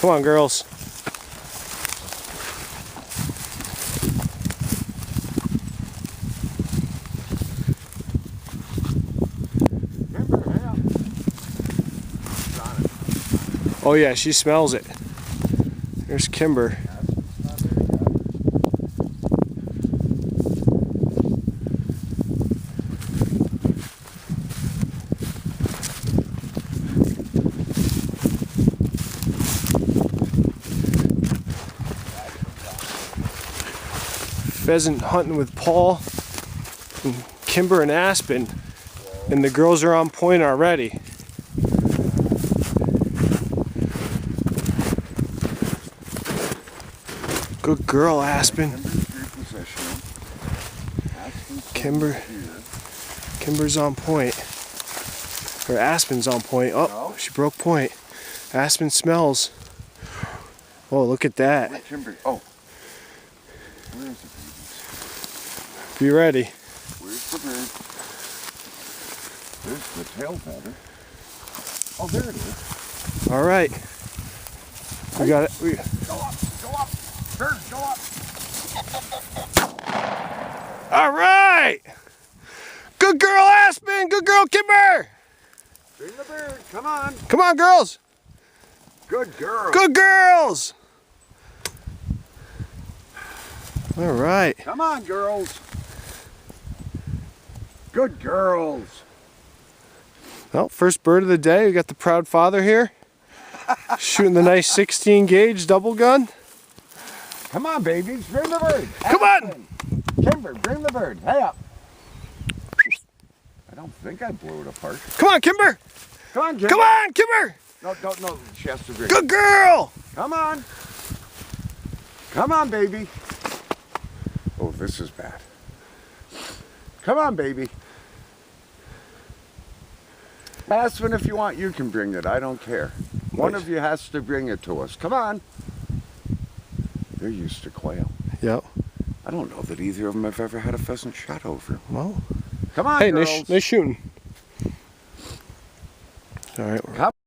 Come on, girls. Oh yeah, she smells it. There's Kimber. Pheasant hunting with Paul and Kimber and Aspen, and the girls are on point already. Good girl, Aspen. Kimber's on point. Or Aspen's on point. Oh, she broke point. Aspen smells. Oh, look at that. Oh. Where is the babies? Be ready. Where's the bird? There's the tail feather. Oh, there it is. All right. We got it. Go up, go up. Bird, go up. All right. Good girl, Aspen. Good girl, Kimber. Bring the bird. Come on. Come on, girls. Good girl. Good girls. All right. Come on, girls. Good girls. Well, first bird of the day. We got the proud father here. Shooting the nice 16 gauge double gun. Come on, babies. Bring the bird. Come on. Kimber, bring the bird. Hey up. I don't think I blew it apart. Come on, Kimber. Come on, Kimber. Come on, Kimber. No, don't, no. She has to bring Good girl. Come on. Come on, baby. Oh, this is bad. Come on, baby. Aspen, if you want, you can bring it. I don't care. One of you has to bring it to us. Come on. They're used to quail. Yep. I don't know that either of them have ever had a pheasant shot over. Well. Come on, Hey, girls. nice shooting. All right. Come